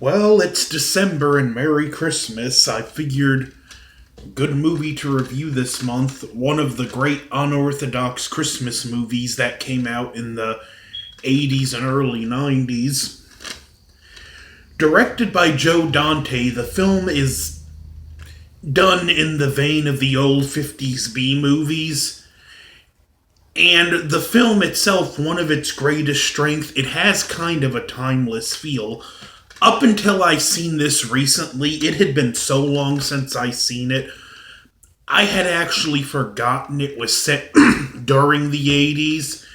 Well, it's December and Merry Christmas. I figured good movie to review this month. One of the great unorthodox Christmas movies that came out in the 80s and early 90s. Directed by Joe Dante, the film is done in the vein of the old 50s B movies. And the film itself, one of its greatest strengths, it has kind of a timeless feel. Up until I seen this recently, it had been so long since I seen it, I had actually forgotten it was set during the 80s.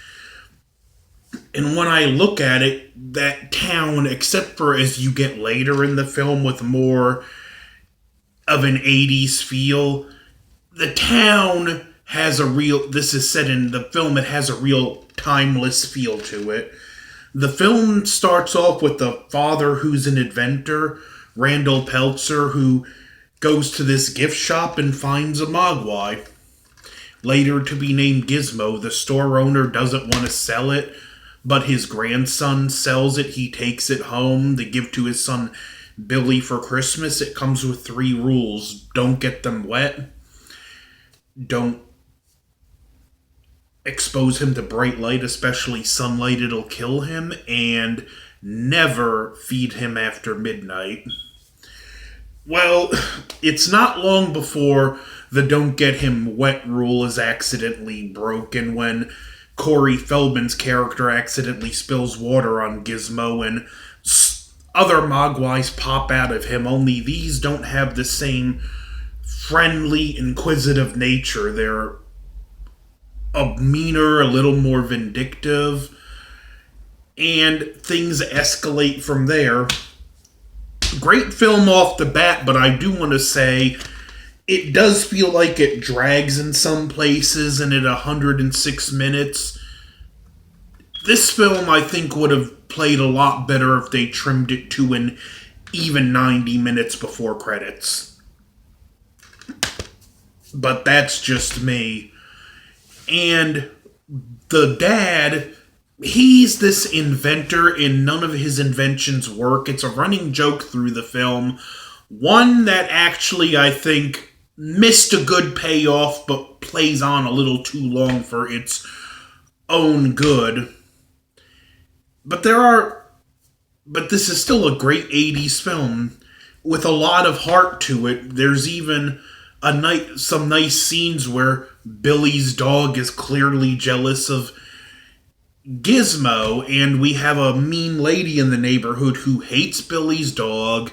And when I look at it, that town, except for as you get later in the film with more of an 80s feel, the town has a real, this is set in the film, it has a real timeless feel to it. The film starts off with the father who's an inventor, Randall Peltzer, who goes to this gift shop and finds a Mogwai. Later to be named Gizmo, the store owner doesn't want to sell it, but his grandson sells it. He takes it home to give to his son Billy for Christmas. It comes with 3 rules. Don't get them wet. Don't expose him to bright light, especially sunlight, it'll kill him, and never feed him after midnight. Well, it's not long before the don't get him wet rule is accidentally broken when Corey Feldman's character accidentally spills water on Gizmo and other Mogwais pop out of him, only these don't have the same friendly, inquisitive nature. They're meaner, a little more vindictive, and things escalate from there. Great film off the bat, but I do want to say it does feel like it drags in some places, and at 106 minutes, this film I think would have played a lot better if they trimmed it to an even 90 minutes before credits. But that's just me. And the dad, he's this inventor and none of his inventions work. It's a running joke through the film. One that actually, I think, missed a good payoff but plays on a little too long for its own good. But this is still a great 80s film with a lot of heart to it. There's even some nice scenes where Billy's dog is clearly jealous of Gizmo, and we have a mean lady in the neighborhood who hates Billy's dog,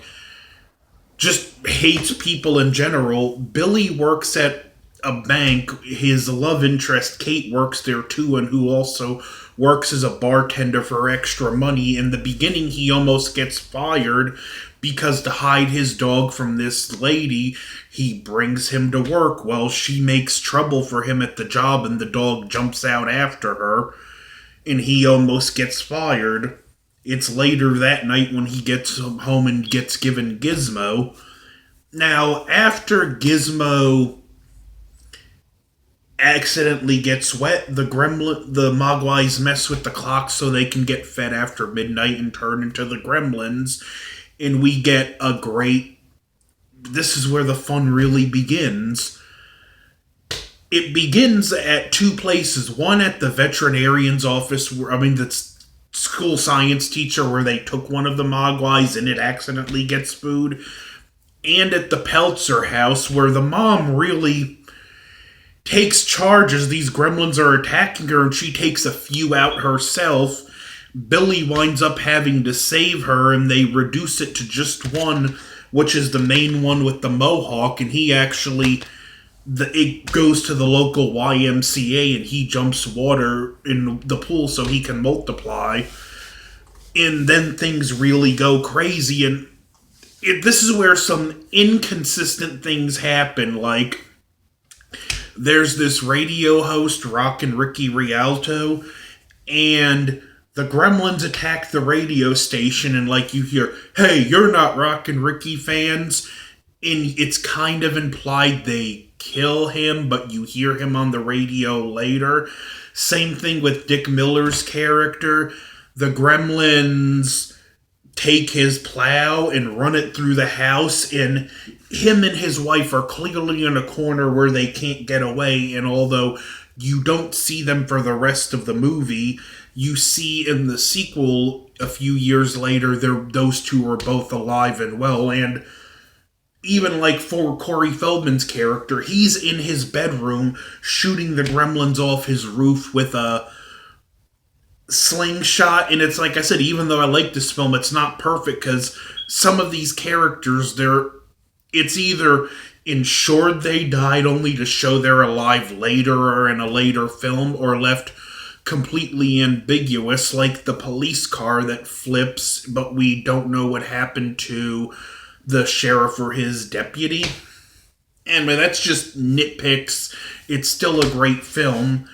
just hates people in general. Billy works at a bank. His love interest, Kate, works there too, and who also works as a bartender for extra money. In the beginning, he almost gets fired because to hide his dog from this lady, he brings him to work. Well, she makes trouble for him at the job and the dog jumps out after her, and he almost gets fired. It's later that night when he gets home and gets given Gizmo. Now, after Gizmo accidentally gets wet, the Mogwais mess with the clock so they can get fed after midnight and turn into the Gremlins. And we get a great... This is where the fun really begins. It begins at 2 places. One at the veterinarian's office, the school science teacher where they took one of the Mogwais and it accidentally gets food. And at the Peltzer house where the mom really takes charge as these gremlins are attacking her and she takes a few out herself. Billy winds up having to save her, and they reduce it to just one, which is the main one with the mohawk, and he actually, it goes to the local YMCA, and he jumps water in the pool so he can multiply, and then things really go crazy, and this is where some inconsistent things happen, like, there's this radio host, Rockin' Ricky Rialto, and the Gremlins attack the radio station, and you hear, hey, you're not Rockin' Ricky fans, and it's kind of implied they kill him, but you hear him on the radio later. Same thing with Dick Miller's character. The Gremlins take his plow and run it through the house, and him and his wife are clearly in a corner where they can't get away. And although you don't see them for the rest of the movie, you see in the sequel a few years later those two are both alive and well. And even like for Corey Feldman's character, he's in his bedroom shooting the gremlins off his roof with a slingshot. And it's like I said, even though I like this film, it's not perfect because some of these characters, it's either ensured they died only to show they're alive later or in a later film, or left completely ambiguous, like the police car that flips, but we don't know what happened to the sheriff or his deputy. Anyway, that's just nitpicks. It's still a great film.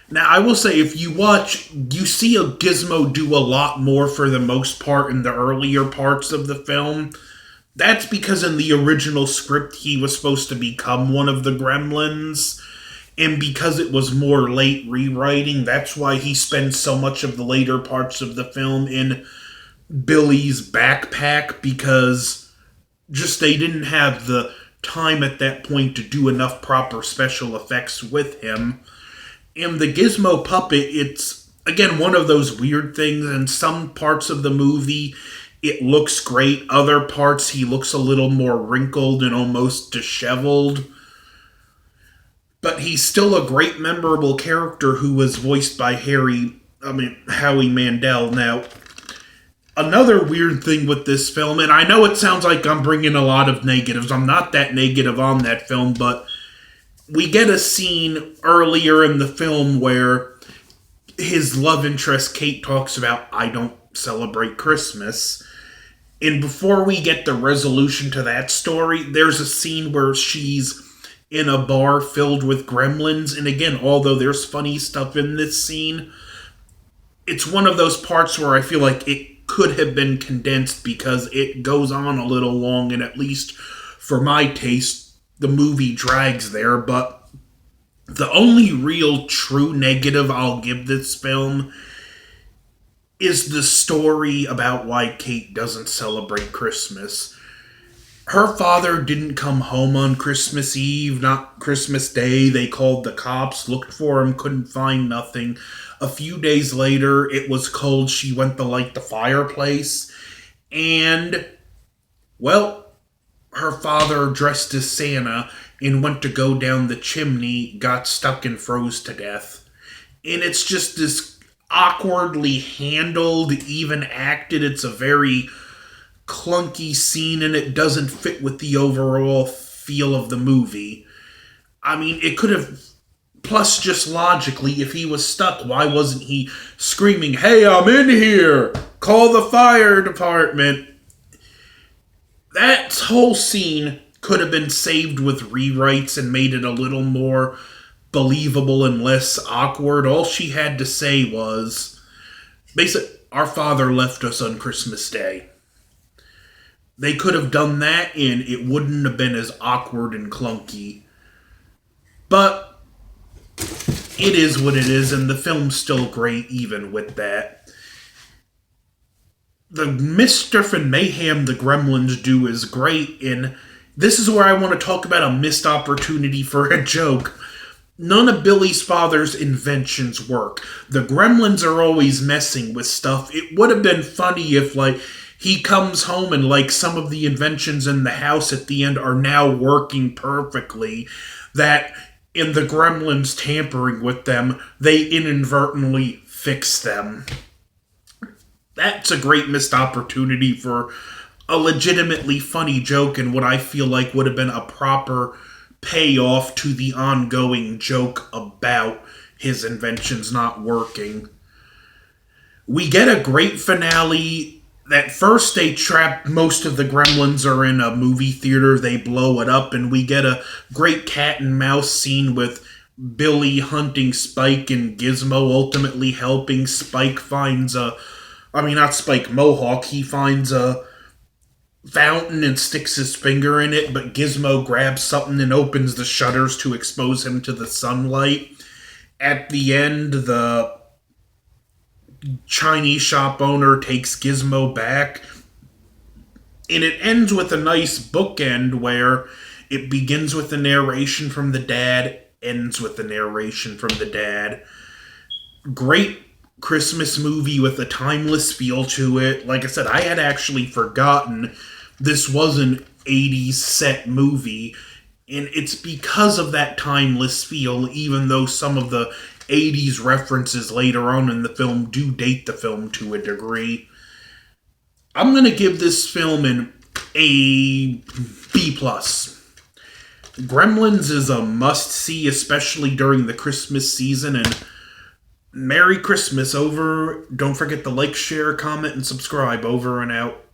Now, I will say, if you watch, you see a Gizmo do a lot more for the most part in the earlier parts of the film. That's because in the original script, he was supposed to become one of the Gremlins. And because it was more late rewriting, that's why he spends so much of the later parts of the film in Billy's backpack, because just they didn't have the time at that point to do enough proper special effects with him. And the Gizmo puppet, it's, again, one of those weird things. In some parts of the movie, it looks great. Other parts, he looks a little more wrinkled and almost disheveled. But he's still a great, memorable character who was voiced by Howie Mandel. Now, another weird thing with this film, and I know it sounds like I'm bringing a lot of negatives. I'm not that negative on that film, but we get a scene earlier in the film where his love interest, Kate, talks about, "I don't celebrate Christmas." And before we get the resolution to that story, there's a scene where she's in a bar filled with gremlins. And again, although there's funny stuff in this scene, it's one of those parts where I feel like it could have been condensed because it goes on a little long, and at least for my taste, the movie drags there. But the only real true negative I'll give this film is the story about why Kate doesn't celebrate Christmas. Her father didn't come home on Christmas Eve, not Christmas Day. They called the cops, looked for him, couldn't find nothing. A few days later, it was cold. She went to light the fireplace. And, well, her father, dressed as Santa, and went to go down the chimney, got stuck and froze to death. And it's just this awkwardly handled, even acted. It's a very clunky scene, and it doesn't fit with the overall feel of the movie. I mean, it could have... Plus, just logically, if he was stuck, why wasn't he screaming, "Hey, I'm in here! Call the fire department!" That whole scene could have been saved with rewrites and made it a little more believable and less awkward. All she had to say was, basically, "Our father left us on Christmas Day." They could have done that, and it wouldn't have been as awkward and clunky. But it is what it is, and the film's still great even with that. The mischief and mayhem the Gremlins do is great, and this is where I want to talk about a missed opportunity for a joke. None of Billy's father's inventions work. The Gremlins are always messing with stuff. It would have been funny if, like, he comes home and, like, some of the inventions in the house at the end are now working perfectly, that in the Gremlins tampering with them, they inadvertently fix them. That's a great missed opportunity for a legitimately funny joke, and what I feel like would have been a proper payoff to the ongoing joke about his inventions not working. We get a great finale. At first, they trap most of the Gremlins are in a movie theater. They blow it up, and we get a great cat and mouse scene with Billy hunting Spike and Gizmo ultimately helping. Spike finds not Spike, Mohawk. He finds a fountain and sticks his finger in it, but Gizmo grabs something and opens the shutters to expose him to the sunlight. At the end, the Chinese shop owner takes Gizmo back, And it ends with a nice bookend where it begins with the narration from the dad, ends with the narration from the dad. Great Christmas movie with a timeless feel to it. Like I said, I had actually forgotten this was an 80s set movie, and it's because of that timeless feel, even though some of the 80s references later on in the film do date the film to a degree. I'm going to give this film an A B plus. Gremlins is a must see, especially during the Christmas season, and Merry Christmas. Over. Don't forget to like, share, comment, and subscribe. Over and out.